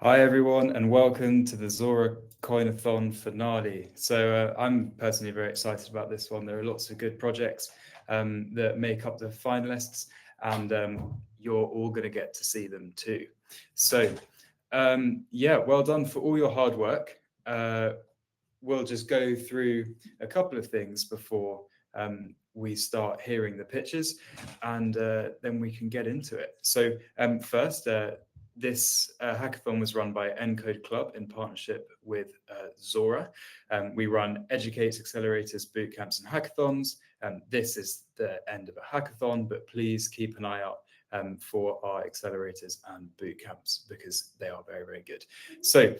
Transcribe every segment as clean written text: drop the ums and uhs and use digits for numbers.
Hi everyone, and welcome to the Zora Coinathon finale. So I'm personally very excited about this one. There are lots of good projects that make up the finalists, and you're all going to get to see them too. So yeah, well done for all your hard work. We'll just go through a couple of things before we start hearing the pitches, and then we can get into it. So first, this hackathon was run by Encode Club in partnership with Zora. We run educates, accelerators, bootcamps, and hackathons. This is the end of a hackathon, but please keep an eye out for our accelerators and bootcamps because they are very, very good. So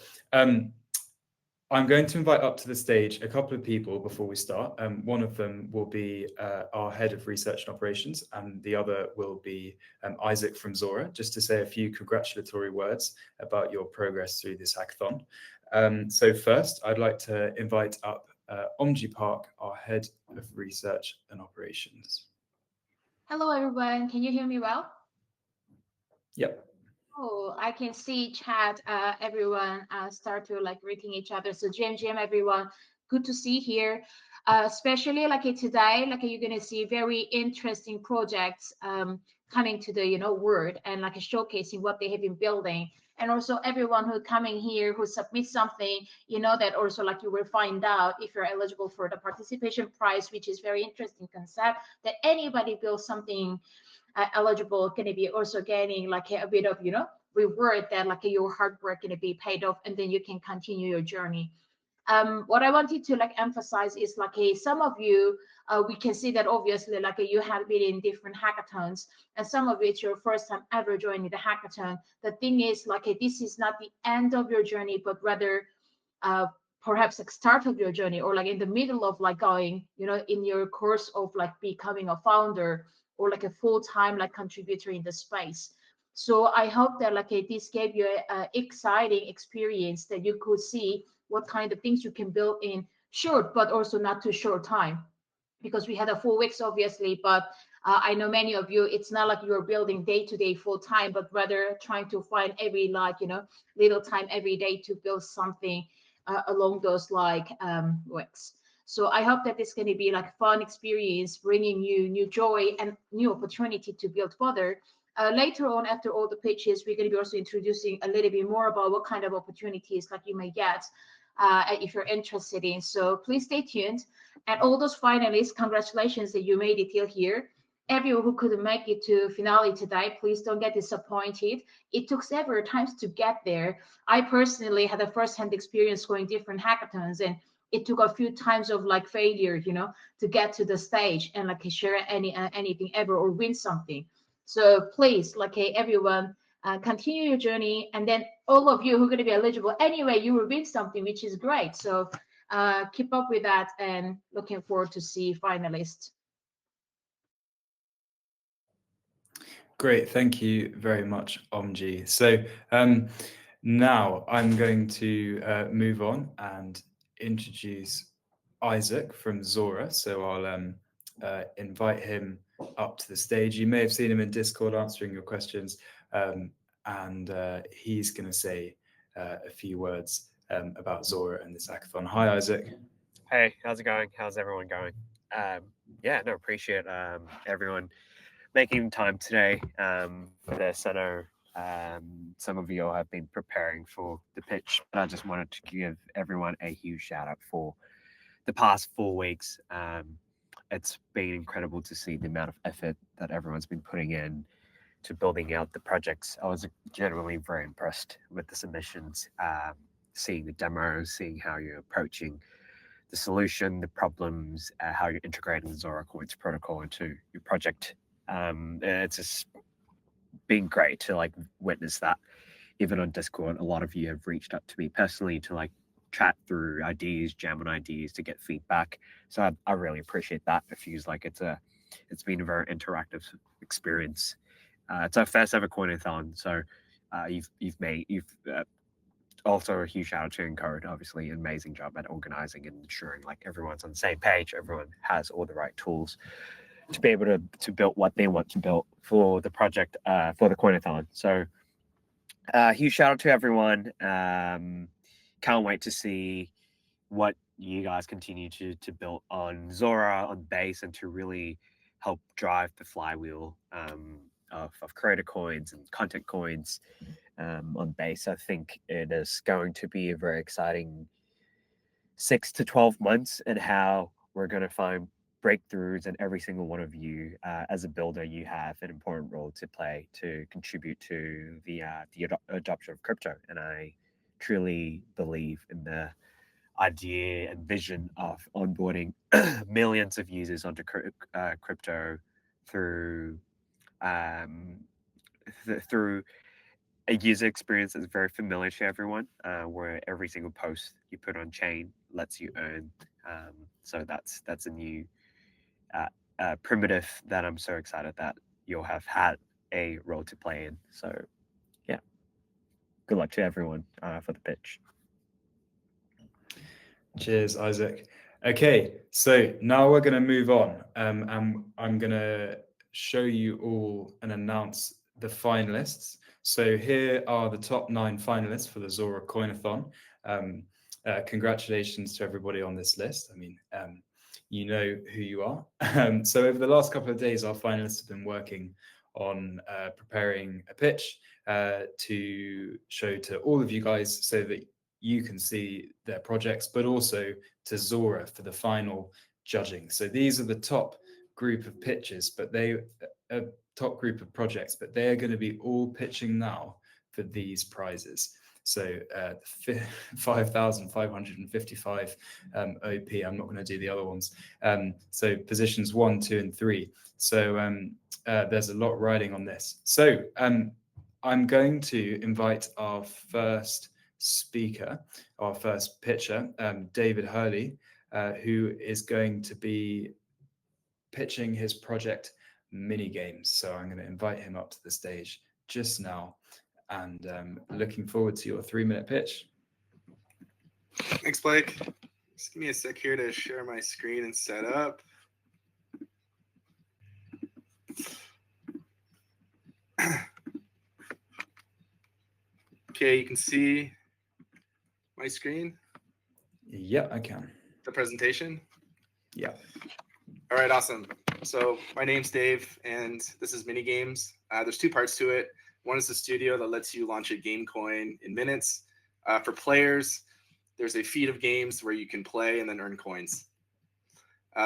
I'm going to invite up to the stage a couple of people before we start. One of them will be our head of research and operations, and the other will be Isaac from Zora, just to say a few congratulatory words about your progress through this hackathon. So first, I'd like to invite up Omji Park, our head of research and operations. Hello, everyone. Can you hear me well? Yep. Oh, I can see chat. Everyone start to like greeting each other. So GM, everyone, good to see here. Especially like today, like you're gonna see very interesting projects coming to the word and like showcasing what they have been building. And also everyone who coming here who submits something, that also like you will find out if you're eligible for the participation prize, which is very interesting concept that anybody builds something eligible going to be also getting like a bit of reward that like your hard work going to be paid off, and then you can continue your journey. What I wanted to like emphasize is like some of you we can see that obviously like you have been in different hackathons, and some of it's your first time ever joining the hackathon. The thing is like this is not the end of your journey, but rather perhaps like start of your journey, or like in the middle of like going in your course of like becoming a founder or like a full-time like contributor in the space. So I hope that like this gave you an exciting experience that you could see what kind of things you can build in short but also not too short time, because we had a 4 weeks obviously, but I know many of you it's not like you're building day to day full time, but rather trying to find every like little time every day to build something along those like weeks. So I hope that this is going to be like fun experience, bringing you new joy and new opportunity to build further. Later on, after all the pitches, we're going to be also introducing a little bit more about what kind of opportunities like you may get if you're interested in. So please stay tuned. And all those finalists, congratulations that you made it till here. Everyone who couldn't make it to finale today, please don't get disappointed. It took several times to get there. I personally had a first-hand experience going different hackathons, and it took a few times of like failure, to get to the stage and like share anything ever or win something. So please, like everyone, continue your journey, and then all of you who are going to be eligible anyway, you will win something, which is great. So keep up with that, and looking forward to see finalists. Great, thank you very much, Omji. So now I'm going to move on and introduce Isaac from Zora. So I'll invite him up to the stage. You may have seen him in Discord answering your questions, and he's going to say a few words about Zora and this hackathon. Hi, Isaac. Hey, how's it going? How's everyone going? Yeah, no, appreciate everyone making time today for this. I know some of you all have been preparing for the pitch, but I just wanted to give everyone a huge shout out for the past 4 weeks. It's been incredible to see the amount of effort that everyone's been putting in to building out the projects. I was genuinely very impressed with the submissions, seeing the demos, seeing how you're approaching the solution, the problems, how you're integrating the Zora-Coin's protocol into your project. It's just been great to like witness that. Even on Discord, a lot of you have reached out to me personally to like chat through ideas, jam on ideas, to get feedback. So I really appreciate that. It feels like it's been a very interactive experience. It's our first ever Coinathon, so you've also a huge shout out to Encode, obviously amazing job at organizing and ensuring like everyone's on the same page, everyone has all the right tools to be able to build what they want to build for the project, for the Coinathon. So huge shout out to everyone. Can't wait to see what you guys continue to build on Zora, on Base, and to really help drive the flywheel of creator coins and content coins on Base. I think it is going to be a very exciting 6 to 12 months, and how we're going to find breakthroughs, and every single one of you as a builder, you have an important role to play to contribute to the adoption of crypto. And I truly believe in the idea and vision of onboarding millions of users onto crypto through through a user experience that's very familiar to everyone, where every single post you put on chain lets you earn. So that's a new primitive that I'm so excited that you'll have had a role to play in. So yeah, good luck to everyone for the pitch. Cheers, Isaac. Okay, so now we're going to move on, and I'm going to show you all and announce the finalists. So here are the top 9 finalists for the Zora Coinathon. Congratulations to everybody on this list. I mean, you know who you are. So over the last couple of days, our finalists have been working on preparing a pitch to show to all of you guys so that you can see their projects, but also to Zora for the final judging. So these are the top group of pitches, but top group of projects, but they are going to be all pitching now for these prizes. So 5,555 OP. I'm not going to do the other ones. So positions 1, 2, and 3. So there's a lot riding on this. So I'm going to invite our first speaker, our first pitcher, David Hurley, who is going to be pitching his project Mini Games. So I'm going to invite him up to the stage just now, and looking forward to your 3-minute pitch. Thanks, Blake. Just give me a sec here to share my screen and set up. Okay, you can see my screen? Yeah, I can. The presentation? Yeah. All right, awesome. So my name's Dave, and this is Mini Games. There's 2 parts to it. One is the studio that lets you launch a game coin in minutes. For players, there's a feed of games where you can play and then earn coins.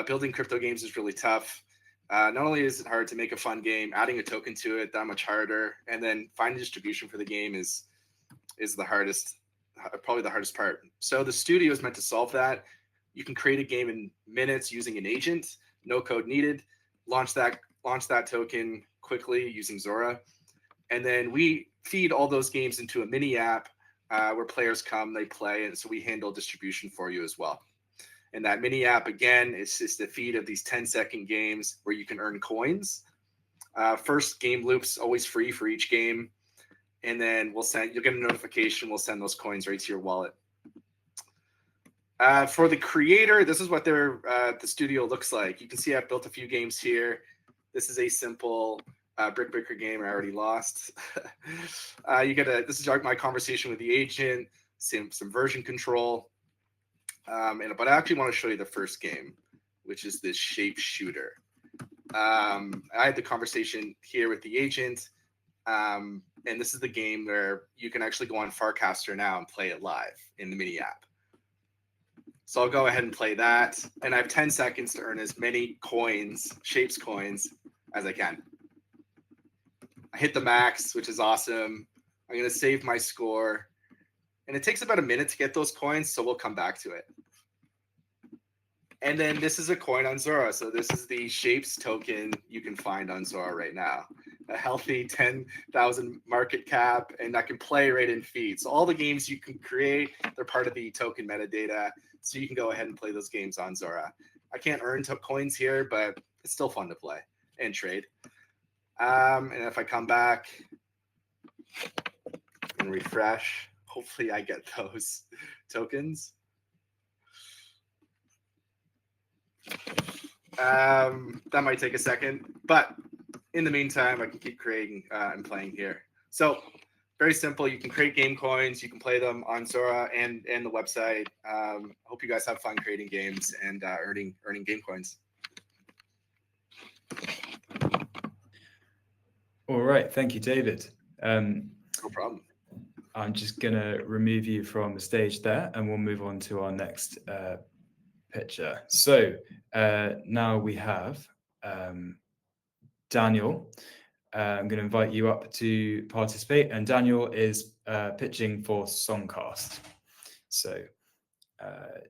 Building crypto games is really tough. Not only is it hard to make a fun game, adding a token to it that much harder, and then finding distribution for the game is the hardest, probably the hardest part. So the studio is meant to solve that. You can create a game in minutes using an agent, no code needed. Launch that token quickly using Zora, and then we feed all those games into a mini app where players come, they play, and so we handle distribution for you as well. And that mini app, again, is just a feed of these 10-second games where you can earn coins. First game loop's always free for each game, and then you'll get a notification. We'll send those coins right to your wallet. For the creator, this is what the studio looks like. You can see I've built a few games here. This is a simple brick breaker game I already lost. This is my conversation with the agent, some version control. But I actually want to show you the first game, which is this shape shooter. I had the conversation here with the agent, and this is the game where you can actually go on Farcaster now and play it live in the mini app. So I'll go ahead and play that, and I have 10 seconds to earn as many shapes coins, as I can. I hit the max, which is awesome. I'm going to save my score, and it takes about a minute to get those coins, so we'll come back to it. And then this is a coin on Zora. So this is the shapes token you can find on Zora right now. A healthy 10,000 market cap, and that can play right in feed. So all the games you can create, they're part of the token metadata. So you can go ahead and play those games on Zora. I can't earn coins here, but it's still fun to play and trade. And if I come back and refresh, hopefully I get those tokens. That might take a second, but in the meantime, I can keep creating and playing here. So very simple. You can create game coins. You can play them on Zora and the website. Hope you guys have fun creating games and earning game coins. All right, thank you, David. No problem. I'm just going to remove you from the stage there, and we'll move on to our next picture. So now we have Daniel. I'm going to invite you up to participate, and Daniel is pitching for Songcast. So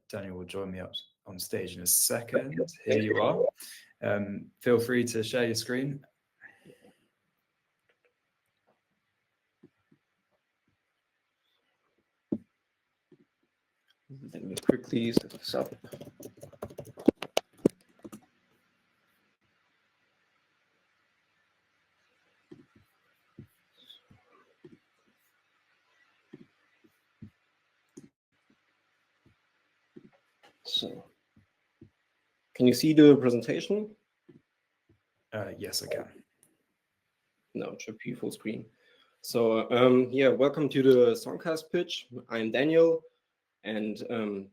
Daniel will join me up on stage in a second. Here you are. Feel free to share your screen. Let me quickly set this up. So, can you see the presentation? Yes, I can. No, it should be full screen. So, yeah, welcome to the Songcast pitch. I'm Daniel. And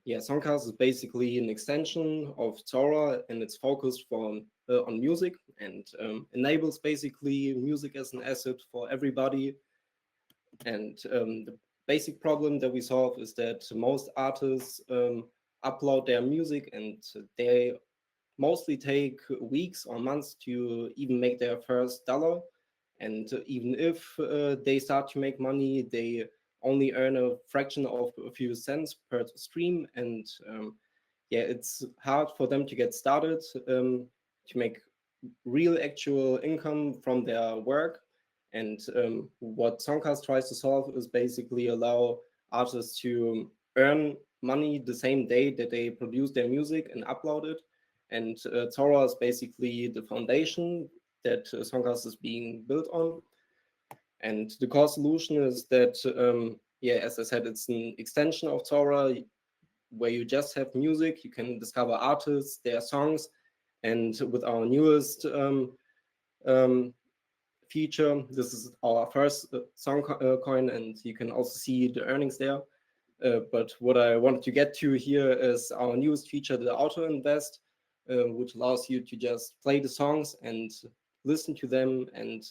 yeah, Songcast is basically an extension of Zora, and it's focused on music and enables basically music as an asset for everybody. And the basic problem that we solve is that most artists upload their music, and they mostly take weeks or months to even make their first dollar. And even if they start to make money, they only earn a fraction of a few cents per stream. And yeah, it's hard for them to get started to make real actual income from their work. And what Songcast tries to solve is basically allow artists to earn money the same day that they produce their music and upload it. And Zora is basically the foundation that Songcast is being built on. And the core solution is that, yeah, as I said, it's an extension of Zora where you just have music. You can discover artists, their songs, and with our newest feature, this is our first Songcoin, and you can also see the earnings there. But what I wanted to get to here is our newest feature, the Auto Invest, which allows you to just play the songs and listen to them, and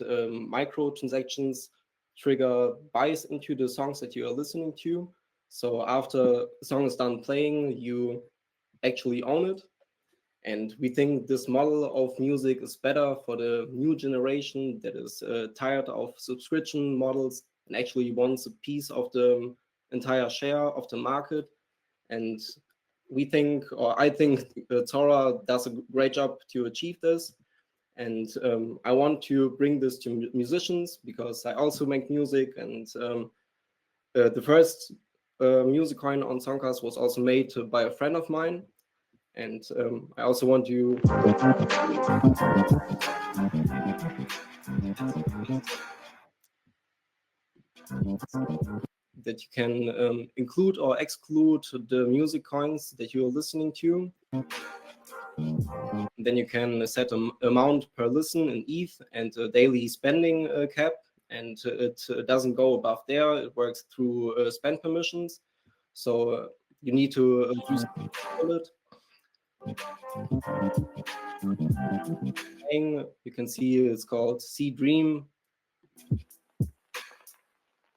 micro transactions trigger buys into the songs that you are listening to. So after the song is done playing, you actually own it. And we think this model of music is better for the new generation that is tired of subscription models and actually wants a piece of the entire share of the market. And we think, or I think, Zora does a great job to achieve this. And I want to bring this to musicians because I also make music. And the first music coin on Songcast was also made by a friend of mine. And I also want to that you can include or exclude the music coins that you're listening to. Then you can set an amount per listen in ETH and a daily spending cap, and it doesn't go above there. It works through spend permissions. So you need to use it. You can see it's called C Dream.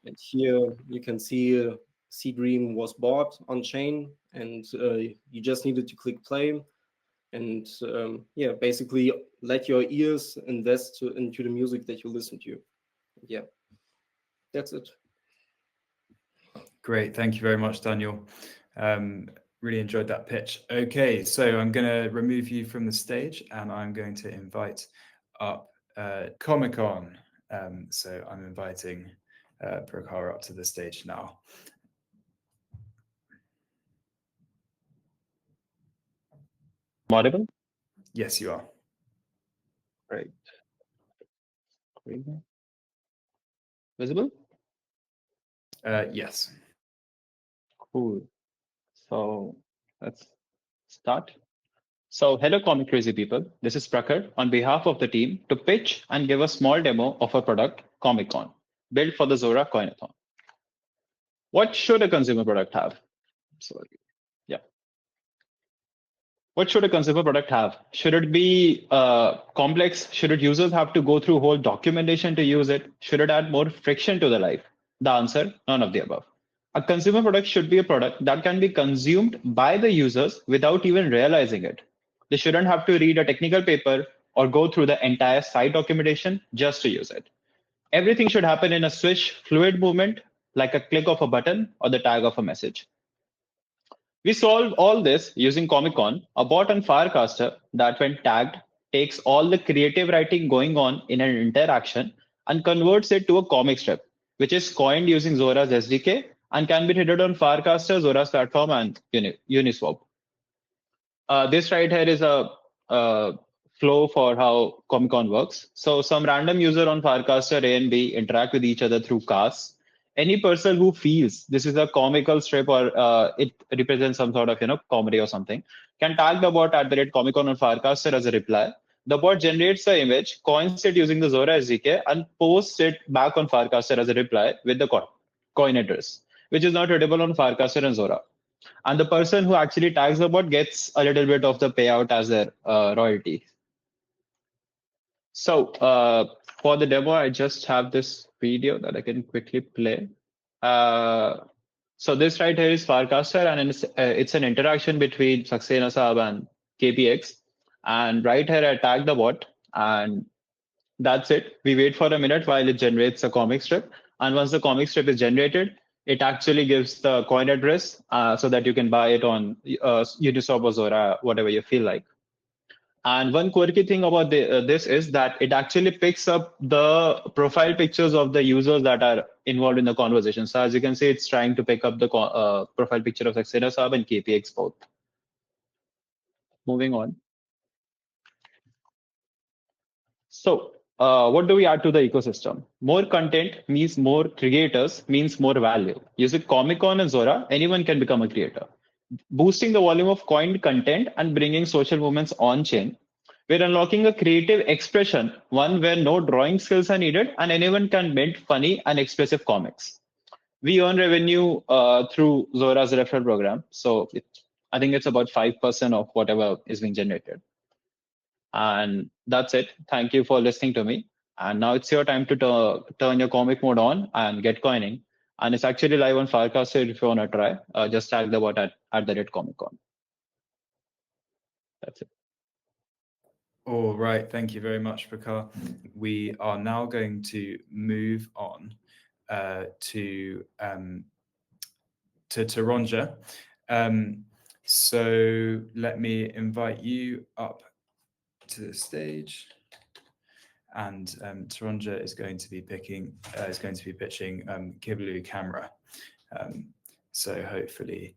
And here you can see C Dream was bought on chain, and you just needed to click play. And yeah, basically let your ears invest into the music that you listen to. Yeah, that's it. Great, thank you very much, Daniel. Really enjoyed that pitch. Okay, so I'm going to remove you from the stage, and I'm going to invite up ComicOn. So I'm inviting Prakar up to the stage now. Audible? Yes, you are. Right. Visible? Yes. Cool. So let's start. So hello, Comic Crazy people. This is Prakhar on behalf of the team to pitch and give a small demo of our product, ComicOn. built for the Zora Coinathon. What should a consumer product have? Sorry. Yeah. What should a consumer product have? Should it be complex? Should users have to go through whole documentation to use it? Should it add more friction to the life? The answer, none of the above. A consumer product should be a product that can be consumed by the users without even realizing it. They shouldn't have to read a technical paper or go through the entire site documentation just to use it. Everything should happen in a swish, fluid movement, like a click of a button or the tag of a message. We solve all this using ComicOn, a bot and Firecaster that, when tagged, takes all the creative writing going on in an interaction and converts it to a comic strip, which is coined using Zora's SDK and can be traded on Firecaster, Zora's platform, and Uniswap. This right here is a flow for how ComicOn works. So some random user on Firecaster A and B interact with each other through casts. Any person who feels this is a comical strip or it represents some sort of comedy or something can tag the bot at @ComicOn on Firecaster as a reply. The bot generates the image, coins it using the Zora SDK, and posts it back on Firecaster as a reply with the coin address, which is not readable on Firecaster and Zora. And the person who actually tags the bot gets a little bit of the payout as their royalty. So for the demo, I just have this video that I can quickly play. So this right here is Firecaster, and it's an interaction between Saxena Saab and KPX. And right here, I tag the bot, and that's it. We wait for a minute while it generates a comic strip. And once the comic strip is generated, it actually gives the coin address so that you can buy it on Uniswap or Zora, whatever you feel like. And one quirky thing about this is that it actually picks up the profile pictures of the users that are involved in the conversation. So as you can see, it's trying to pick up the profile picture of Saxena Saab and KPX both. Moving on. So what do we add to the ecosystem? More content means more creators, means more value. Using ComicOn and Zora, anyone can become a creator. Boosting the volume of coined content and bringing social movements on-chain. We're unlocking a creative expression, one where no drawing skills are needed and anyone can mint funny and expressive comics. We earn revenue through Zora's referral program. So I think it's about 5% of whatever is being generated. And that's it. Thank you for listening to me. And now it's your time to turn your comic mode on and get coining. And it's actually live on Firecaster if you want to try. Just tag the bot at @ComicOn. That's it. All right. Thank you very much, Prakar. We are now going to move on to Taronja. So let me invite you up to the stage, and Taronja is going to be pitching Kyblu Camera. So hopefully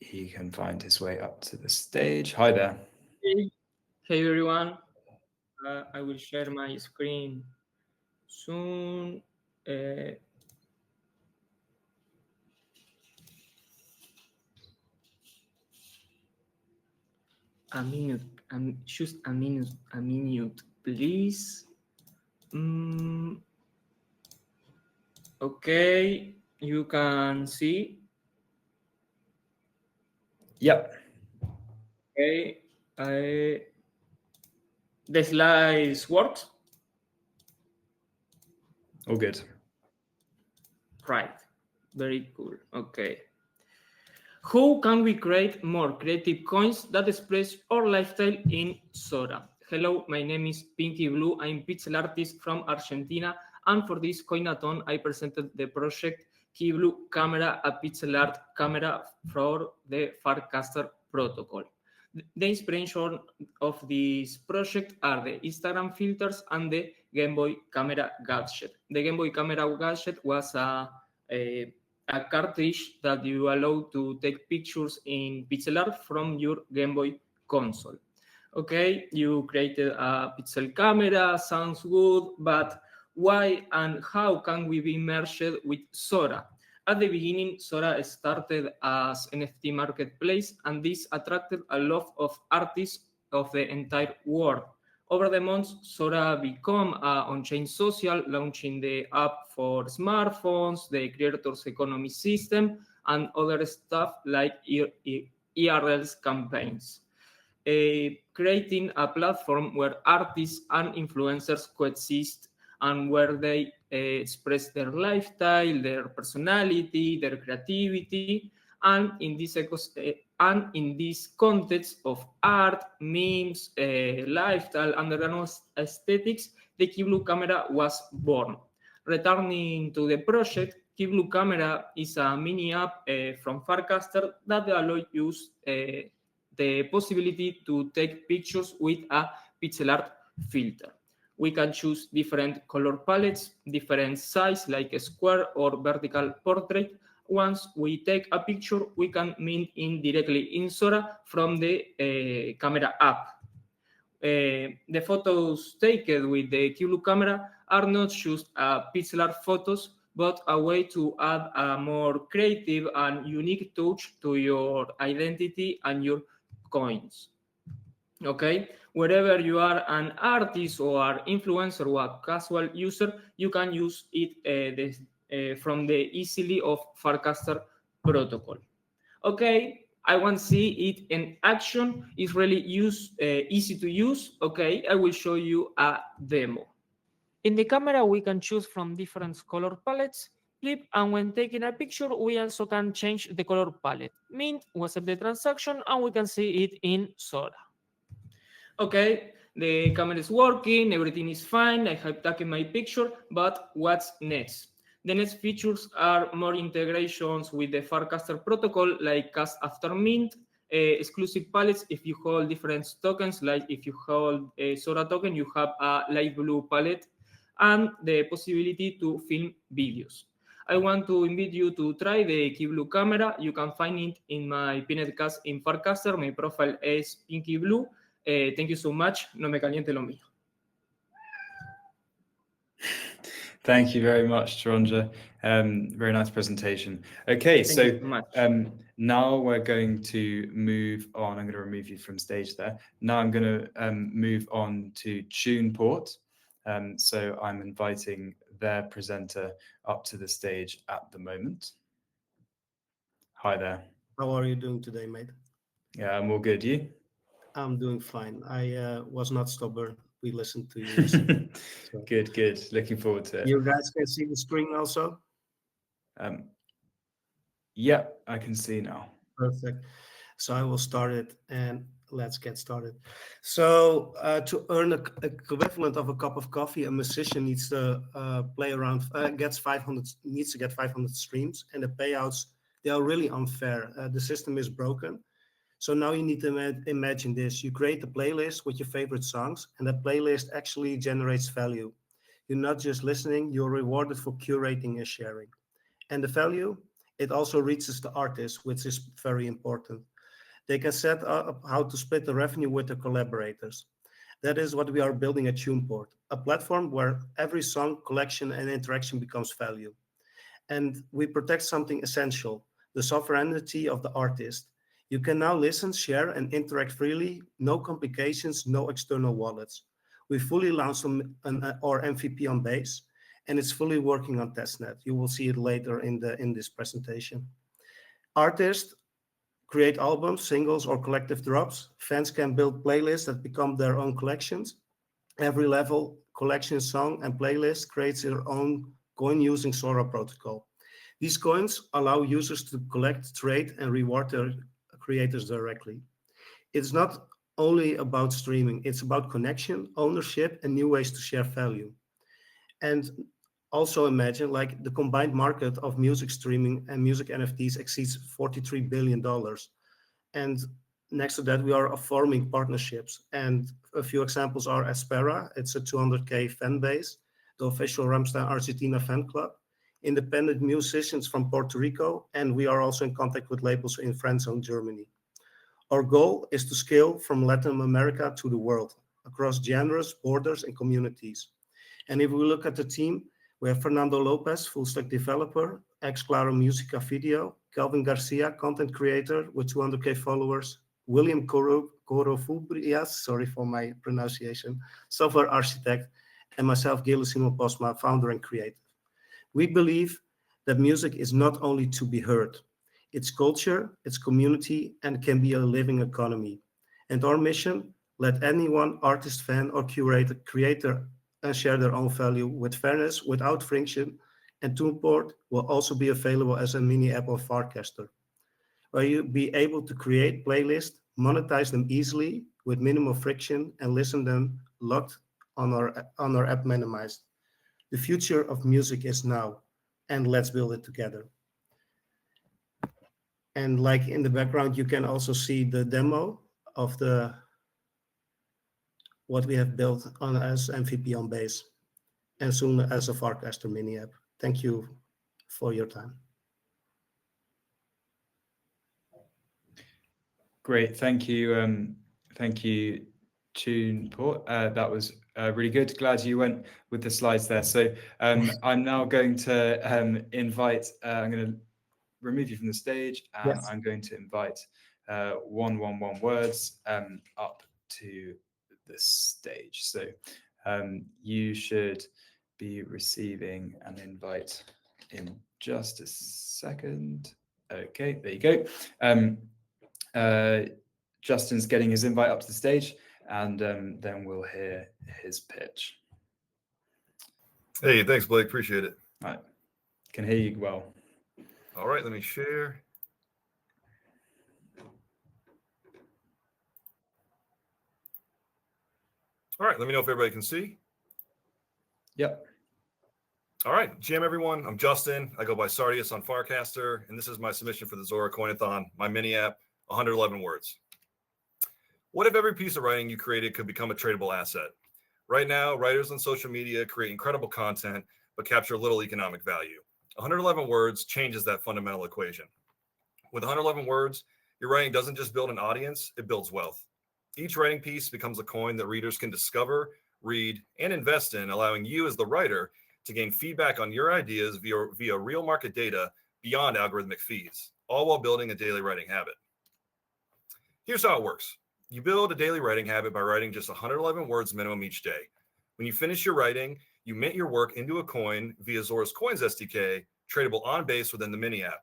he can find his way up to the stage. Hi there. Hey everyone. I will share my screen soon. A minute, just a minute, please. Okay, you can see. Yep. Okay, the slides worked. All good. Right, very cool. Okay. How can we create more creative coins that express our lifestyle in Zora? Hello, my name is Pinky Blue. I'm pixel artist from Argentina, and for this Coinathon, I presented the project Kyblu Camera, a pixel art camera for the Firecaster protocol. The inspiration of this project are the Instagram filters and the Game Boy Camera gadget. The Game Boy Camera gadget was a cartridge that you allow to take pictures in pixel art from your Game Boy console. Okay, you created a pixel camera, sounds good, but why and how can we be merged with Zora? At the beginning, Zora started as NFT marketplace, and this attracted a lot of artists of the entire world. Over the months, Zora became on-chain social, launching the app for smartphones, the creators economy system, and other stuff like ERLs campaigns. Creating a platform where artists and influencers coexist and where they express their lifestyle, their personality, their creativity, and in this context of art, memes, lifestyle, and aesthetics, the Kyblu Camera was born. Returning to the project, Kyblu Camera is a mini app from Farcaster that allows you the possibility to take pictures with a pixel art filter. We can choose different color palettes, different size like a square or vertical portrait. Once we take a picture, we can mint in directly in Zora from the camera app. The photos taken with the Kyblu camera are not just pixel art photos, but a way to add a more creative and unique touch to your identity and your coins. Okay, wherever you are an artist or an influencer or a casual user, you can use it from the easily of Farcaster protocol. Okay, I want to see it in action. It's really easy to use. Okay, I will show you a demo. In the camera, we can choose from different color palettes, flip, and when taking a picture, we also can change the color palette. Mint, we accept the transaction, and we can see it in Zora. Okay, the camera is working, everything is fine, I have taken my picture, but what's next? The next features are more integrations with the Farcaster protocol, like cast after mint, exclusive palettes if you hold different tokens, like if you hold a Zora token, you have a light blue palette, and the possibility to film videos. I want to invite you to try the Kyblu camera. You can find it in my pinned cast in Farcaster. My profile is Pinky Blue. Thank you so much. No me caliente lo mío. Thank you very much, Geronja. Very nice presentation. Okay, so now we're going to move on. I'm going to remove you from stage there. Now I'm going to move on to Tuneport. So I'm inviting their presenter up to the stage at the moment. Hi there. How are you doing today, mate? Yeah, I'm all good. You? I'm doing fine. I was not stubborn. We listened to you. So. Good, good. Looking forward to it. You guys can see the screen also? Yeah, I can see now. Perfect. So I will start it and let's get started. So to earn a equivalent of a cup of coffee, a musician needs to play around, needs to get 500 streams, and the payouts, they are really unfair. The system is broken. So now you need to imagine this. You create a playlist with your favorite songs, and that playlist actually generates value. You're not just listening, you're rewarded for curating and sharing. And the value, it also reaches the artist, which is very important. They can set up how to split the revenue with their collaborators. That is what we are building at Tuneport, a platform where every song, collection, and interaction becomes value. And we protect something essential, the sovereignty of the artist. You can now listen, share, and interact freely, no complications, no external wallets. We fully launched our MVP on base, and it's fully working on testnet. You will see it later in this presentation. Artists create albums, singles, or collective drops. Fans can build playlists that become their own collections. Every level, collection, song, and playlist creates their own coin using Zora protocol. These coins allow users to collect, trade, and reward their creators directly. It's not only about streaming, it's about connection, ownership, and new ways to share value. And also imagine like the combined market of music streaming and music NFTs exceeds $43 billion. And next to that, we are forming partnerships. And a few examples are Aspera, it's a 200K fan base, the official Ramstein Argentina fan club, independent musicians from Puerto Rico, and we are also in contact with labels in France and Germany. Our goal is to scale from Latin America to the world, across genres, borders, and communities. And if we look at the team, we have Fernando Lopez, full stack developer, ex Claro Musica video, Kelvin Garcia, content creator with 200K followers, William Korofubrias, sorry for my pronunciation, software architect, and myself, Gilesimo Posma, founder and creator. We believe that music is not only to be heard, it's culture, it's community, and can be a living economy. And our mission, let anyone, artist, fan, or curator, creator, and share their own value with fairness, without friction. And Tuneport will also be available as a mini app of Farcaster, where you'll be able to create playlists, monetize them easily with minimal friction, and listen them locked on our app minimized. The future of music is now, and let's build it together. And like in the background, you can also see the demo of what we have built on as MVP on Base, and soon as a Farcaster mini app. Thank you for your time. Great, thank you, Tuneport. That was really good. Glad you went with the slides there. So I'm now going to invite. I'm going to remove you from the stage, and Yes. I'm going to invite 111 words up to the stage. So you should be receiving an invite in just a second. Okay, there you go. Justin's getting his invite up to the stage, and then we'll hear his pitch. Hey, thanks, Blake. Appreciate it. All right, can hear you well. All right, let me share. All right, let me know if everybody can see. Yep. All right, jam everyone. I'm Justin. I go by Sardius on Farcaster, and this is my submission for the Zora Coinathon, my mini app, 111 words. What if every piece of writing you created could become a tradable asset? Right now, writers on social media create incredible content, but capture little economic value. 111 words changes that fundamental equation. With 111 words, your writing doesn't just build an audience, it builds wealth. Each writing piece becomes a coin that readers can discover, read, and invest in, allowing you as the writer to gain feedback on your ideas via real market data beyond algorithmic feeds, all while building a daily writing habit. Here's how it works. You build a daily writing habit by writing just 111 words minimum each day. When you finish your writing, you mint your work into a coin via Zora's Coins SDK, tradable on Base within the mini app.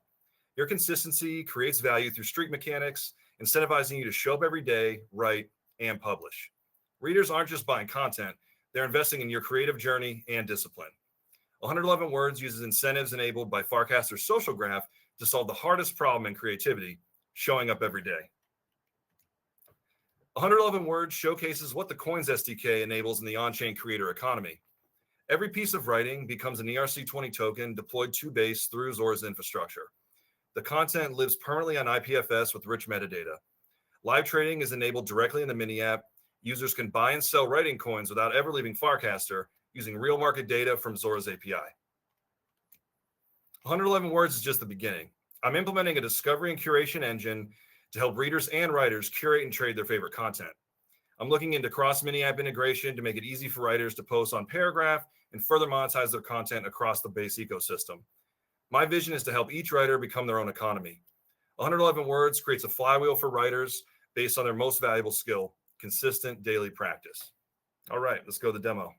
Your consistency creates value through streak mechanics, incentivizing you to show up every day, write, and publish. Readers aren't just buying content, they're investing in your creative journey and discipline. 111 Words uses incentives enabled by Farcaster's social graph to solve the hardest problem in creativity, showing up every day. 111 Words showcases what the Coins SDK enables in the on-chain creator economy. Every piece of writing becomes an ERC20 token deployed to Base through Zora's infrastructure. The content lives permanently on IPFS with rich metadata. Live trading is enabled directly in the mini app. Users can buy and sell writing coins without ever leaving Farcaster using real market data from Zora's API. 111 Words is just the beginning. I'm implementing a discovery and curation engine to help readers and writers curate and trade their favorite content. I'm looking into cross mini app integration to make it easy for writers to post on Paragraph and further monetize their content across the Base ecosystem. My vision is to help each writer become their own economy. 111 Words creates a flywheel for writers based on their most valuable skill, consistent daily practice. All right, let's go to the demo.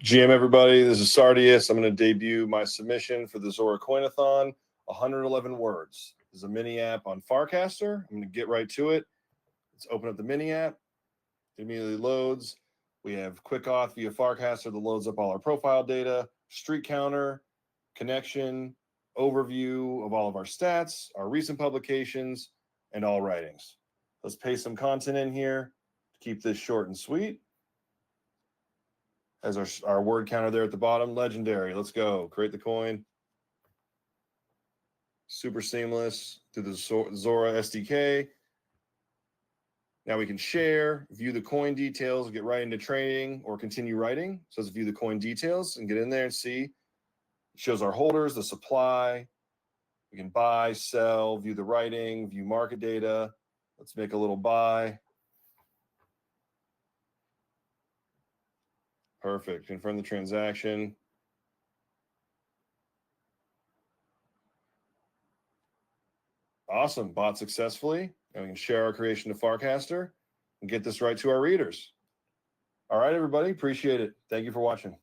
GM everybody, this is Sardius. I'm going to debut my submission for the Zora Coinathon, 111 Words. This is a mini app on Farcaster. I'm going to get right to it. Let's open up the mini app. It immediately loads. We have quick auth via Farcaster that loads up all our profile data, streak counter, connection, overview of all of our stats, our recent publications, and all writings. Let's paste some content in here to keep this short and sweet. As our word counter there at the bottom, legendary. Let's go. Create the coin. Super seamless through the Zora SDK. Now we can share, view the coin details, get right into trading, or continue writing. So let's view the coin details and get in there and see. It shows our holders, the supply. We can buy, sell, view the writing, view market data. Let's make a little buy. Perfect. Confirm the transaction. awesome. Bought successfully, and we can share our creation to Farcaster and get this right to our readers. All right, everybody. Appreciate it. Thank you for watching.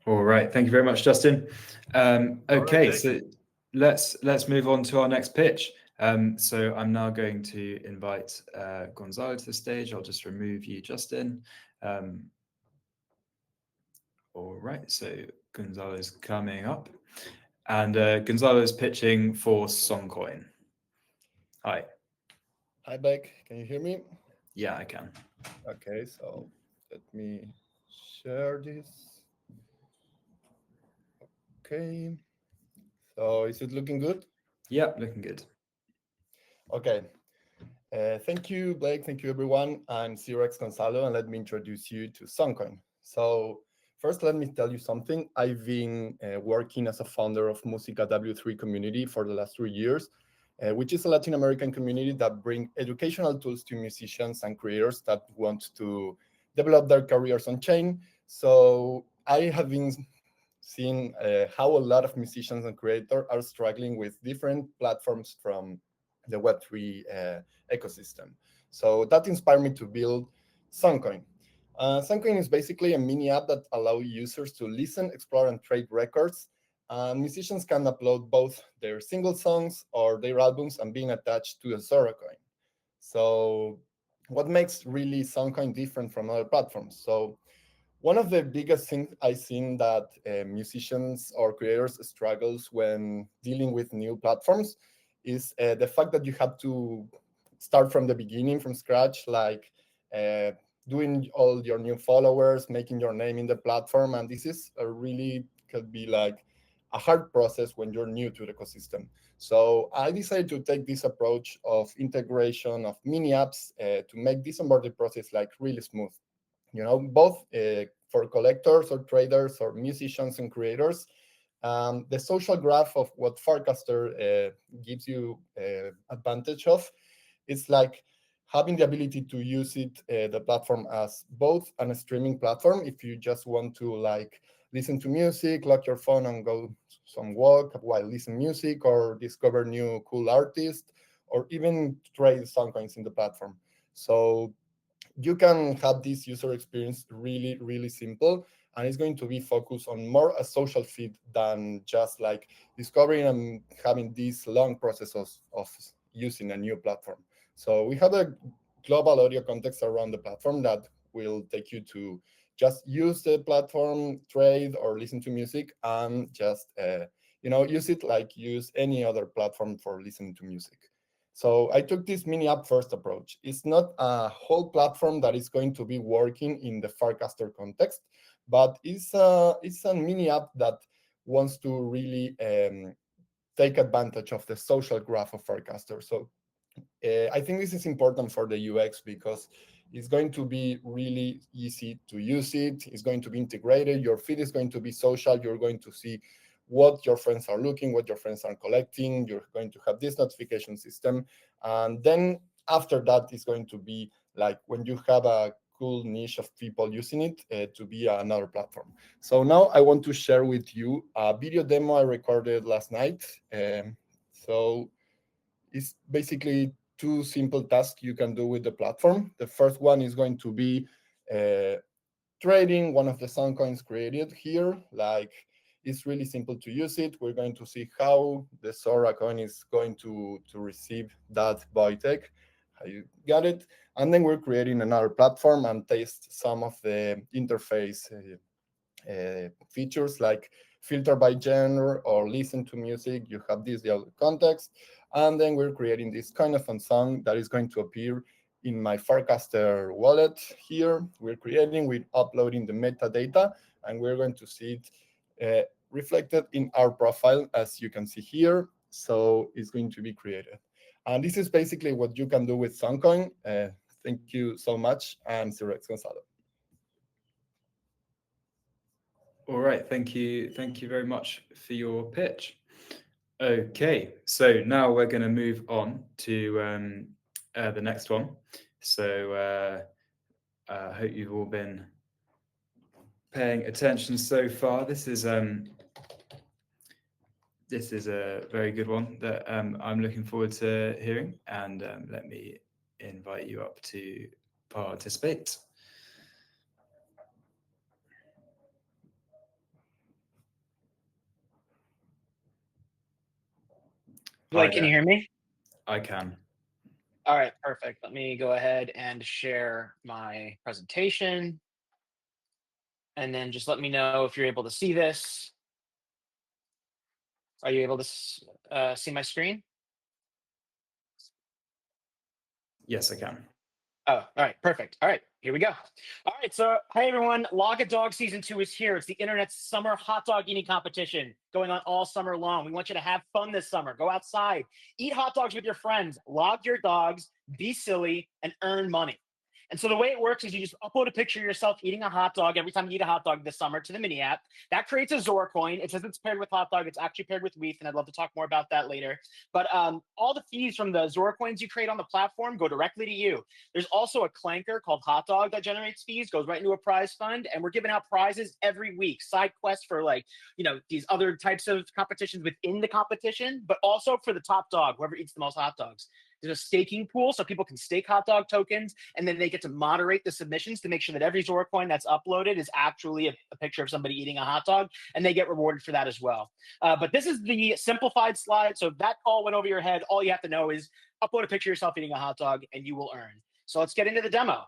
All right. Thank you very much, Justin. Okay, thank so let's move on to our next pitch. So I'm now going to invite Gonzalo to the stage. I'll just remove you, Justin. All right, so Gonzalo is coming up, and Gonzalo is pitching for Songcoin. Hi. Hi, Beck. Can you hear me? Yeah, I can. Okay, so let me share this. Okay. So is it looking good? Yeah, looking good. Okay. Thank you, Blake. Thank you, everyone. I'm Cirex Gonzalo, and let me introduce you to Songcoin. So first, let me tell you something. I've been working as a founder of Música W3 community for the last 3 years, which is a Latin American community that bring educational tools to musicians and creators that want to develop their careers on chain. So I have been seeing how a lot of musicians and creators are struggling with different platforms from the Web3 ecosystem. So that inspired me to build Songcoin. Songcoin is basically a mini app that allows users to listen, explore, and trade records. Musicians can upload both their single songs or their albums and being attached to a Zora-coin. So what makes really Songcoin different from other platforms? So one of the biggest things I've seen that musicians or creators struggles when dealing with new platforms is the fact that you have to start from the beginning, from scratch, like doing all your new followers, making your name in the platform. And this is a really could be like a hard process when you're new to the ecosystem. So I decided to take this approach of integration of mini apps to make this onboarding process like really smooth. You know, both for collectors or traders or musicians and creators. The social graph of what Farcaster gives you advantage of, it's like having the ability to use it, the platform as both a streaming platform if you just want to like listen to music, lock your phone and go some walk while listening music or discover new cool artists or even trade some coins in the platform. So you can have this user experience really, really simple, and it's going to be focused on more a social feed than just like discovering and having this long process of using a new platform. So we have a global audio context around the platform that will take you to just use the platform, trade, or listen to music, and just use it like use any other platform for listening to music. So I took this mini app first approach. It's not a whole platform that is going to be working in the Farcaster context, but it's a mini app that wants to really take advantage of the social graph of Farcaster. So I think this is important for the UX because it's going to be really easy to use it. It's going to be integrated. Your feed is going to be social. You're going to see what your friends are looking, what your friends are collecting. You're going to have this notification system. And then after that, it's going to be like when you have a cool niche of people using it to be another platform. So now I want to share with you a video demo I recorded last night. So it's basically two simple tasks you can do with the platform. The first one is going to be trading one of the sound coins created here. Like it's really simple to use it. We're going to see how the Zora coin is going to receive that Voitech. How you got it? And then we're creating another platform and test some of the interface features like filter by genre or listen to music. You have this the other context. And then we're creating this Coinathon song that is going to appear in my Farcaster wallet here. We're uploading the metadata, and we're going to see it reflected in our profile, as you can see here. So it's going to be created. And this is basically what you can do with Songcoin. Thank you so much. I'm Cirex Gonzalo. All right, thank you very much for your pitch. Okay, so now we're going to move on to the next one. So I hope you've all been paying attention so far. This is this is a very good one that I'm looking forward to hearing, and let me invite you up to participate. Blake, can you hear me? I can. All right, perfect. Let me go ahead and share my presentation. And then just let me know if you're able to see this. Are you able to see my screen? Yes, I can. Oh, all right, perfect. All right, here we go. All right, so hi everyone. Log a Dog Season 2 is here. It's the internet's summer hot dog eating competition going on all summer long. We want you to have fun this summer. Go outside, eat hot dogs with your friends, log your dogs, be silly, and earn money. And so the way it works is you just upload a picture of yourself eating a hot dog every time you eat a hot dog this summer to the mini app. That creates a Zora-coin. It says it's paired with hot dog. It's actually paired with WETH, and I'd love to talk more about that later. But all the fees from the Zora-coins you create on the platform go directly to you. There's also a clanker called Hot Dog that generates fees, goes right into a prize fund, and we're giving out prizes every week. Side quests for these other types of competitions within the competition, but also for the top dog, whoever eats the most hot dogs. There's a staking pool so people can stake hot dog tokens, and then they get to moderate the submissions to make sure that every Zora-coin that's uploaded is actually a picture of somebody eating a hot dog, and they get rewarded for that as well. But this is the simplified slide. So if that all went over your head, all you have to know is upload a picture of yourself eating a hot dog, and you will earn. So let's get into the demo.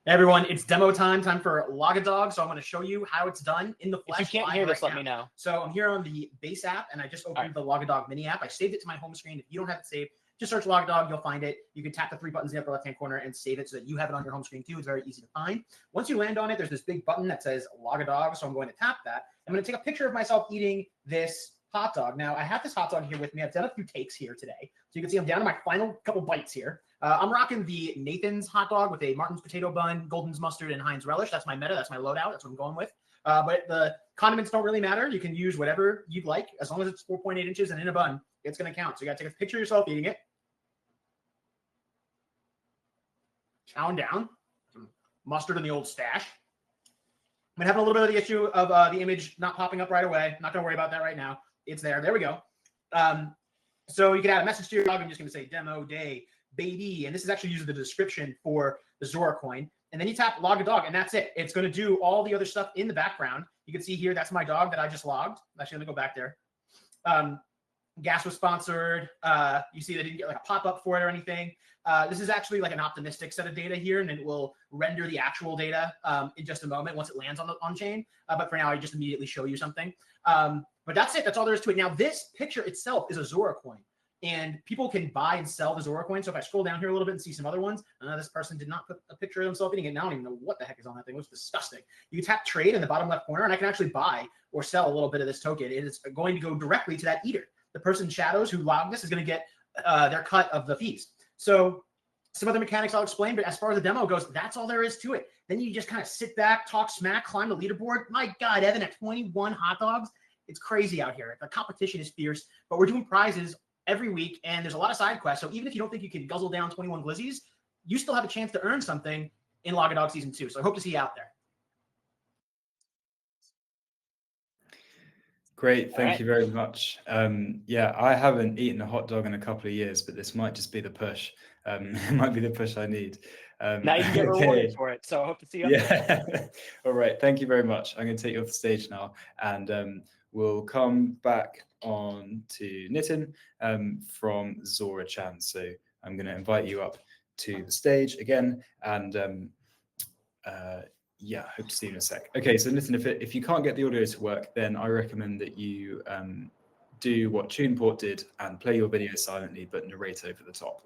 Hey everyone, it's demo time for Log a Dog. So I'm going to show you how it's done in the flesh. If you can't hear this, let me know. So I'm here on the base app, and I just opened the Log a Dog mini app. I saved it to my home screen. If you don't have it saved, just search Log a Dog, you'll find it. You can tap the 3 buttons in the upper left-hand corner and save it so that you have it on your home screen too. It's very easy to find. Once you land on it, there's this big button that says Log a Dog. So I'm going to tap that. I'm going to take a picture of myself eating this hot dog. Now, I have this hot dog here with me. I've done a few takes here today. So you can see I'm down to my final couple bites here. I'm rocking the Nathan's hot dog with a Martin's potato bun, Golden's mustard, and Heinz relish. That's my meta. That's my loadout. That's what I'm going with. But the condiments don't really matter. You can use whatever you'd like. As long as it's 4.8 inches and in a bun, it's going to count. So you got to take a picture of yourself eating it. Chowing down. Some mustard in the old stash. I'm having a little bit of the issue of the image not popping up right away. Not going to worry about that right now. It's there. There we go. So you can add a message to your dog. I'm just going to say demo day, baby. And this is actually using the description for the Zora-coin. And then you tap log a dog, and that's it. It's going to do all the other stuff in the background. You can see here, that's my dog that I just logged. Actually, let me go back there. Gas was sponsored. You see they didn't get like a pop-up for it or anything. This is actually like an optimistic set of data here, and it will render the actual data in just a moment once it lands on the on-chain. But for now, I just immediately show you something. But that's it. That's all there is to it. Now, this picture itself is a Zora-coin, and people can buy and sell the Zora-coin. So if I scroll down here a little bit and see some other ones, this person did not put a picture of themselves eating it. Now I don't even know what the heck is on that thing. It was disgusting. You can tap trade in the bottom left corner, and I can actually buy or sell a little bit of this token. It is going to go directly to that eater. The person Shadows who logged this is going to get their cut of the fees. So some other mechanics I'll explain, but as far as the demo goes, that's all there is to it. Then you just kind of sit back, talk smack, climb the leaderboard. My God, Evan, at 21 hot dogs, it's crazy out here. The competition is fierce, but we're doing prizes every week, and there's a lot of side quests. So even if you don't think you can guzzle down 21 glizzies, you still have a chance to earn something in Log a Dog Season 2. So I hope to see you out there. Great, thank you very much. Yeah, I haven't eaten a hot dog in a couple of years, but this might just be the push. It might be the push I need. Now you can get rewarded for it, so I hope to see you. Yeah. All right, thank you very much. I'm going to take you off the stage now, and we'll come back on to Nitin from Zora-chan. So I'm going to invite you up to the stage again, and yeah, hope to see you in a sec. Okay, so listen, if you can't get the audio to work, then I recommend that you do what Tuneport did and play your video silently, but narrate over the top.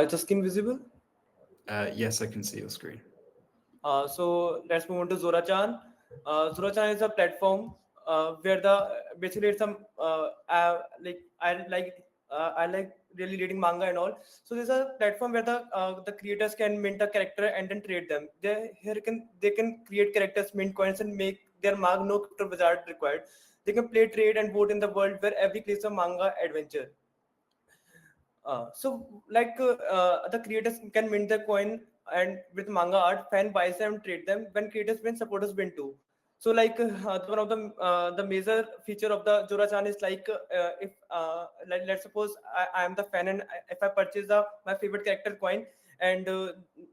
Is the screen visible? Yes, I can see your screen. So let's move on to Zora-chan. Zora-chan is a platform where basically it's some I like really reading manga and all. So there's a platform where the creators can mint a character and then trade them. They can create characters, mint coins, and make their manga. No crypto wizard required. They can play, trade, and vote in the world where every place is a manga adventure. The creators can mint the coin, and with manga art, fan buys them, trade them. When creators win, supporters win too. So like one of the major feature of the Zora-chan is like if let's suppose I am the fan and if I purchase my favorite character coin, and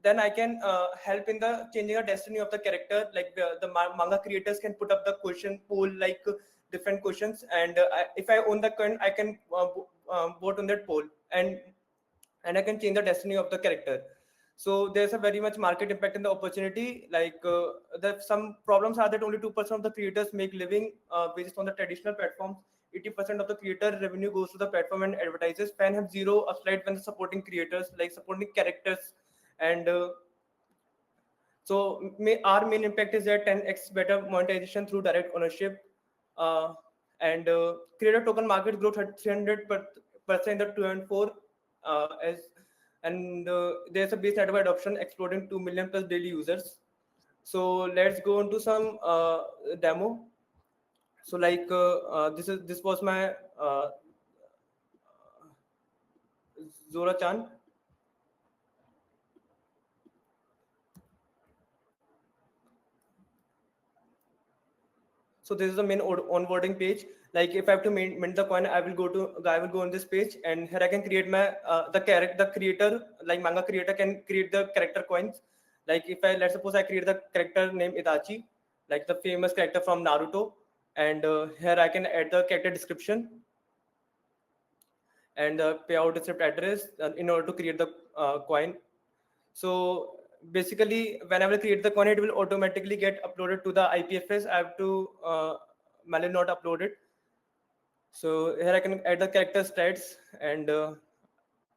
then I can help in the changing the destiny of the character. Like the manga creators can put up the question pool, like different questions, and if I own the coin, I can vote on that poll, and I can change the destiny of the character. So there's a very much market impact in the opportunity. Like some problems are that only 2% of the creators make living based on the traditional platforms. 80% of the creator revenue goes to the platform and advertisers. Fan have zero upside when supporting creators, like supporting characters. And so our main impact is that 10x better monetization through direct ownership. And creator token market growth at 300% in the 2 and 4 and there's a base network adoption exploding 2 million plus daily users. So let's go into some demo. So like this was my Zora-chan. So this is the main onboarding page. Like if I have to mint the coin, I will go on this page, and here I can create my the creator, like manga creator can create the character coins. Like if let's suppose I create the character named Itachi, like the famous character from Naruto, and here I can add the character description and the payout receipt address in order to create the coin. So basically, whenever I create the coin, it will automatically get uploaded to the IPFS. I have to manually not upload it. So here I can add the character stats and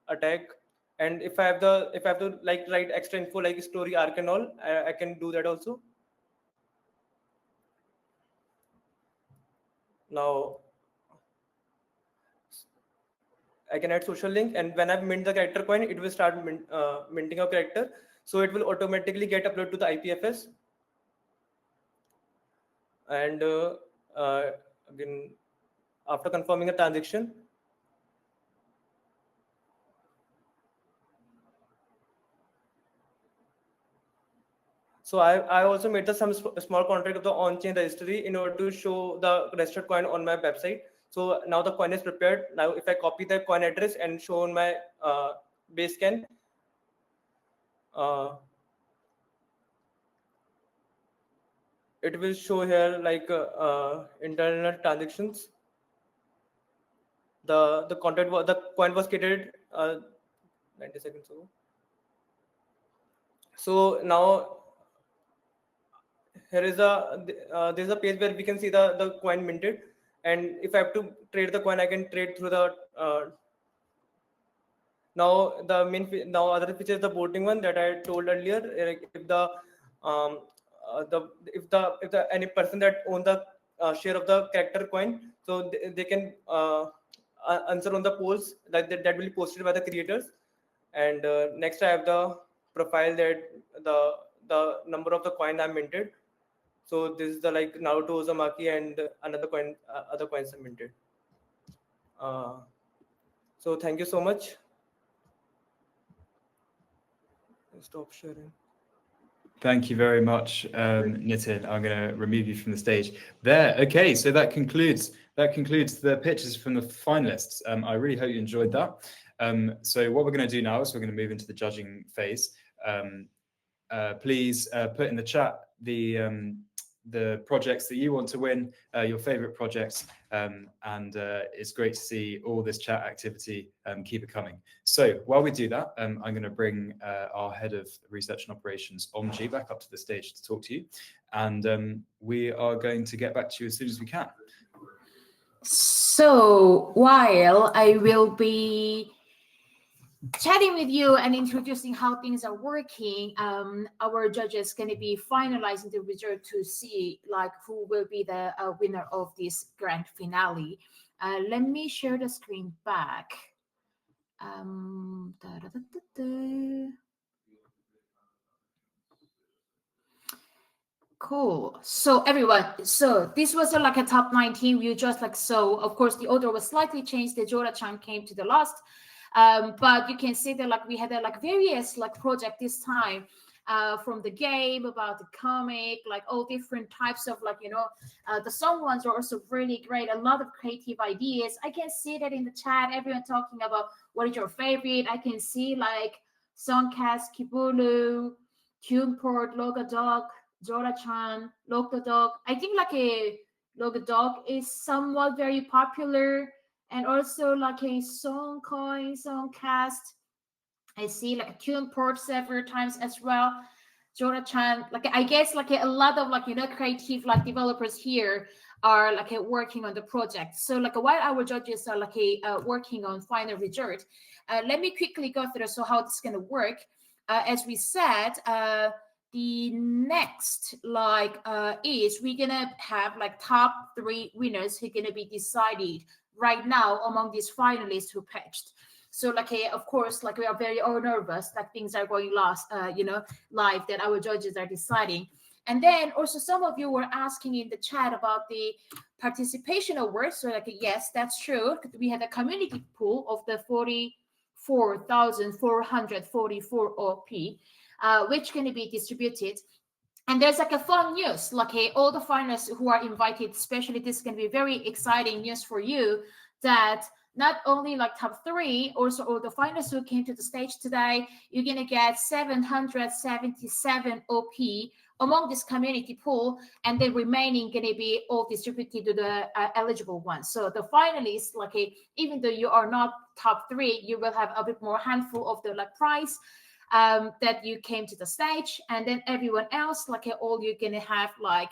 attack. And if I have to like write extra info like story arc and all, I can do that also. Now I can add social link, and when I mint the character coin, it will start minting a character. So it will automatically get uploaded to the IPFS. And again, after confirming a transaction, so I also made some small contract of the on-chain registry in order to show the registered coin on my website. So now the coin is prepared. Now if I copy the coin address and show on my base scan, it will show here like internal transactions. The coin was created 90 seconds ago. So now here is there's a page where we can see the coin minted, and if I have to trade the coin, I can trade through the now other feature is the voting one that I told earlier. Like if any person that own the share of the character coin, so they can answer on the polls that will be posted by the creators. And next I have the profile that the number of the coin I minted. So this is the like Naruto Uzumaki and another coin, other coins are minted. So thank you so much. Stop sharing. Thank you very much, Nitin. I'm going to remove you from the stage there. Okay, so that concludes the pitches from the finalists. I really hope you enjoyed that. So what we're going to do now is we're going to move into the judging phase. Please put in the chat the projects that you want to win, your favorite projects, and it's great to see all this chat activity. Keep it coming. So while we do that, I'm going to bring our head of research and operations, Omji, back up to the stage to talk to you, and we are going to get back to you as soon as we can. So while I will be chatting with you and introducing how things are working, our judges going to be finalizing the result to see like who will be the winner of this grand finale. Let me share the screen back. Cool. So everyone, so this was like a top 19. We just like so. Of course, the order was slightly changed. The Zora-chan came to the last. But you can see that like we had like various like project this time. from the game, about the comic, like all different types of like, the song ones are also really great. A lot of creative ideas. I can see that in the chat, everyone talking about what is your favorite. I can see like Songcast, Kyblu, Tuneport, Logadog, Zora-chan, Logadog. I think like a Logadog is somewhat very popular, and also like a Songcoin, Songcast. I see like a Tuneport several times as well. Zora-chan, like I guess like a lot of like creative like developers here are like working on the project. So like while our judges are like working on final result, let me quickly go through so how this is gonna work. As we said, the next like is we're gonna have like top 3 winners who are gonna be decided right now among these finalists who pitched. So like of course like we are very all nervous that things are going live that our judges are deciding. And then also some of you were asking in the chat about the participation awards. So like yes, that's true. We had a community pool of the 44,444 OP, which can be distributed. And there's like a fun news, like all the finalists who are invited, especially this is going to be very exciting news for you, that not only like top 3, also all the finalists who came to the stage today, you're going to get 777 OP among this community pool, and the remaining going to be all distributed to the eligible ones. So the finalists, like even though you are not top 3, you will have a bit more handful of the like prize that you came to the stage, and then everyone else, like all you're gonna have like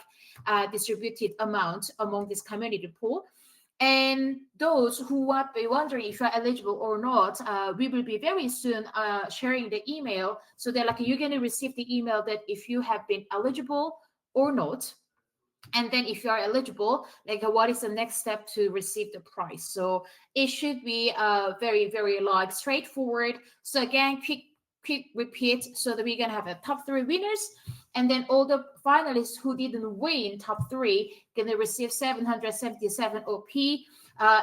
distributed amount among this community pool. And those who are wondering if you're eligible or not, we will be very soon sharing the email, so that like you're gonna receive the email that if you have been eligible or not. And then if you are eligible, like what is the next step to receive the prize? So it should be very, very like straightforward. So again, quick repeat, so that we're gonna have a top 3 winners, and then all the finalists who didn't win top 3 gonna receive 777 OP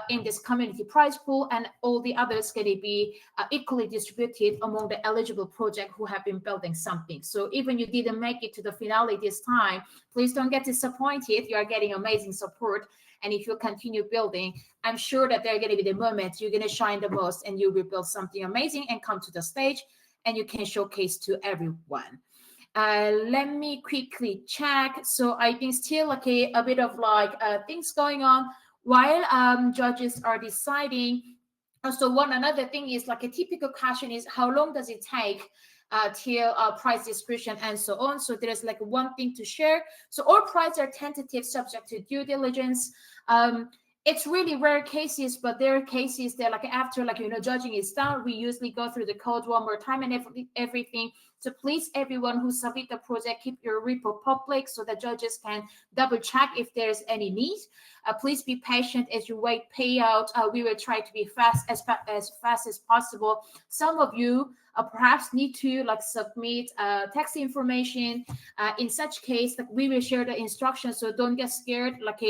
in this community prize pool, and all the others gonna be equally distributed among the eligible project who have been building something. So even you didn't make it to the finale this time, please don't get disappointed. You are getting amazing support, and if you continue building, I'm sure that there are gonna be the moments you're gonna shine the most, and you will build something amazing and come to the stage, and you can showcase to everyone. Let me quickly check. So I think still like a bit of like things going on while judges are deciding. Also, another thing is like a typical question is how long does it take till price discussion and so on. So there's like one thing to share. So all prices are tentative, subject to due diligence. It's really rare cases, but there are cases that like after like judging is done, we usually go through the code one more time and everything. So please, everyone who submit the project, keep your repo public so that judges can double check if there's any need. Please be patient as you wait payout. We will try to be as fast as possible. Some of you perhaps need to like submit tax information. In such case, like we will share the instructions, so don't get scared. Like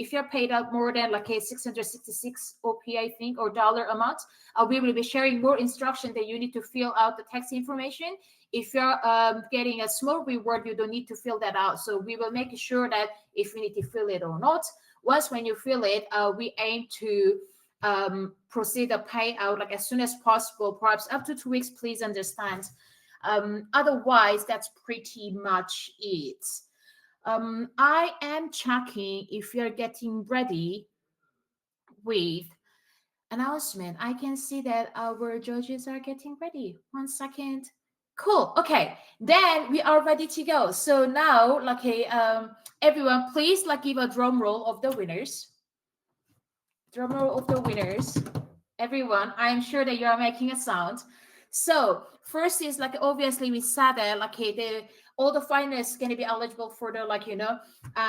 if you're paid out more than like a 666 OP, I think, or dollar amount, we will be sharing more instruction that you need to fill out the tax information. If you're getting a small reward, you don't need to fill that out. So we will make sure that if you need to fill it or not. Once when you fill it, we aim to proceed the payout like as soon as possible, perhaps up to 2 weeks, please understand. Otherwise, that's pretty much it. I am checking if you're getting ready with announcement. I can see that our judges are getting ready. 1 second. Cool. Okay, then we are ready to go. So now, like, everyone, please like give a drum roll of the winners. Drum roll of the winners. Everyone, I'm sure that you are making a sound. So first is like obviously we said that like all the finalists going to be eligible for the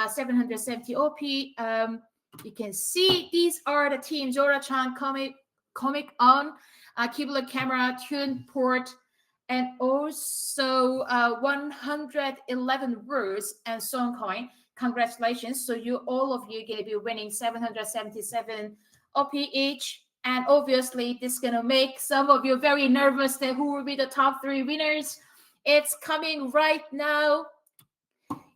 770 OP. You can see these are the teams: Zora-chan, ComicOn, Kyblu Camera, Tuneport, and also 111 words and Songcoin. Congratulations! So all of you going to be winning 777 OP each. And obviously, this is going to make some of you very nervous that who will be the top 3 winners. It's coming right now.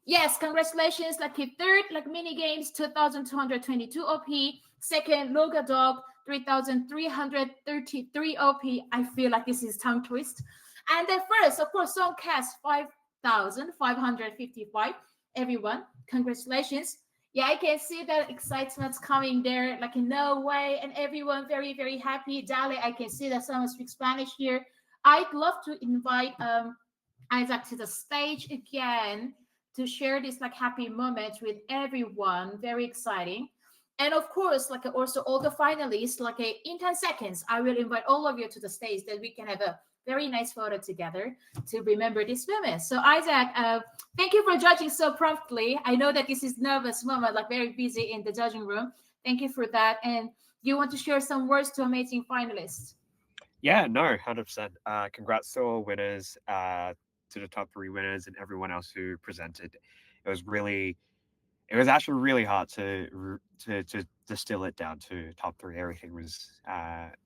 Yes, congratulations. Lucky third, like mini games, 2,222 OP. Second, Loga Dog, 3,333 OP. I feel like this is tongue twist. And then first, of course, Songcast, 5,555. Everyone, congratulations. Yeah, I can see that excitement's coming there, like in no way. And everyone very, very happy. Dale, I can see that someone speaks Spanish here. I'd love to invite Isaac to the stage again to share this like happy moment with everyone. Very exciting. And of course, like also all the finalists, like in 10 seconds, I will invite all of you to the stage that we can have a very nice photo together to remember this moment. So Isaac, thank you for judging so promptly. I know that this is nervous moment, like very busy in the judging room. Thank you for that. And you want to share some words to amazing finalists? Yeah, no, 100%. Congrats to all winners, to the top 3 winners and everyone else who presented. It was actually really hard to distill it down to top 3. Everything was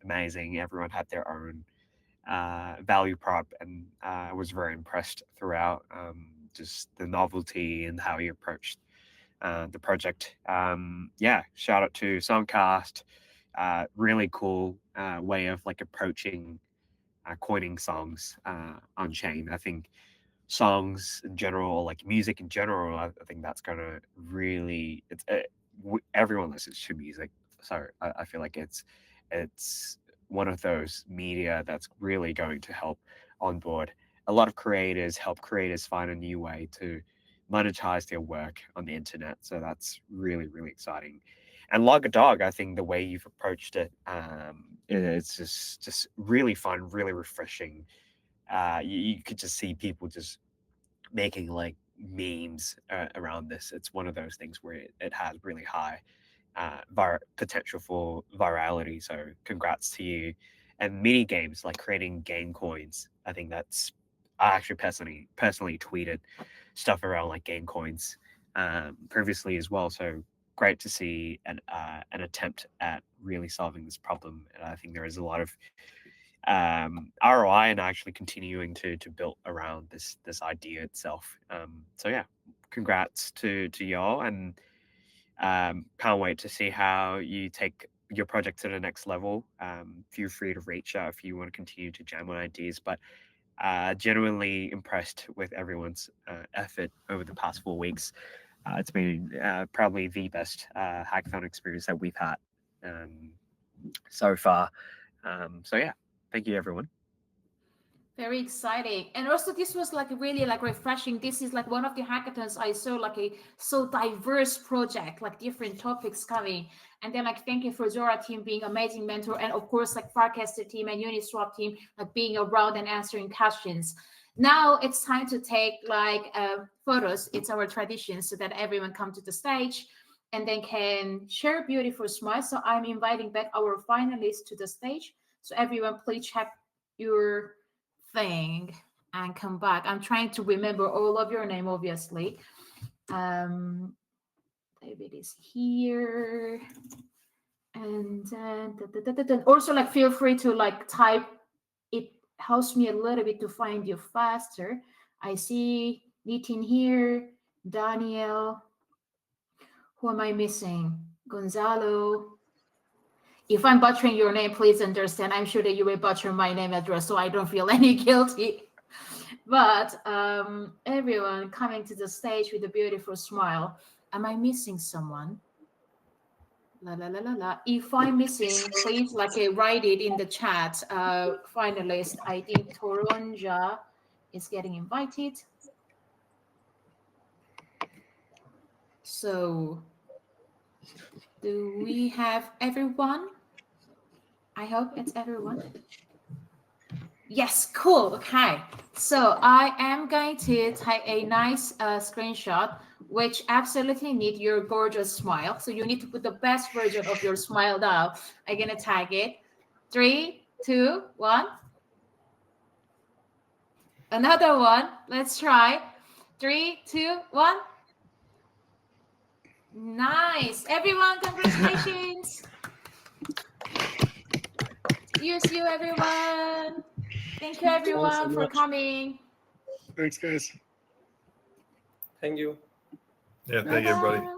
amazing. Everyone had their own value prop, and I was very impressed throughout. Just the novelty and how you approached the project. Yeah, shout out to Songcast. Really cool way of like approaching coining songs on chain. I think songs in general, like music in general, I think that's gonna really, everyone listens to music, so I feel like it's one of those media that's really going to help onboard a lot of creators, help creators find a new way to monetize their work on the internet. So that's really, really exciting. And Log a Dog, I think the way you've approached it, it's just really fun, really refreshing. You could just see people just making like memes around this. It's one of those things where it has really high potential for virality. So congrats to you. And mini games, like creating game coins, I think that's, I actually personally tweeted stuff around like game coins previously as well. So great to see an attempt at really solving this problem. And I think there is a lot of ROI and actually continuing to build around this idea itself. So yeah, congrats to y'all, and can't wait to see how you take your project to the next level. Feel free to reach out if you want to continue to jam on ideas, but genuinely impressed with everyone's effort over the past 4 weeks. It's been probably the best hackathon experience that we've had so far. So yeah, thank you everyone. Very exciting. And also this was like really like refreshing. This is like one of the hackathons I saw like a so diverse project, like different topics coming. And then like thank you for Zora team being amazing mentor, and of course like Farcaster team and Uniswap team like being around and answering questions. Now it's time to take like photos. It's our tradition, so that everyone come to the stage and then can share beautiful smiles. So I'm inviting back our finalists to the stage. So everyone please check your thing and come back. I'm trying to remember all of your name, obviously. David is here. And then also like feel free to like type. It helps me a little bit to find you faster. I see Nitin here, Daniel. Who am I missing? Gonzalo. If I'm butchering your name, please understand. I'm sure that you will butcher my name address, so I don't feel any guilty. But everyone coming to the stage with a beautiful smile. Am I missing someone? La la la la la. If I'm missing, please like write it in the chat. Finalist, I think Toronja is getting invited. So, do we have everyone? I hope it's everyone. Yes, cool. Okay. So I am going to take a nice screenshot, which absolutely need your gorgeous smile. So you need to put the best version of your smile now. I'm going to tag it. 3, 2, 1. Another one. Let's try. 3, 2, 1. Nice. Everyone, congratulations. See you everyone. Thank you everyone for coming. Thanks, guys. Thank you. Yeah, thank you, everybody. Bye-bye.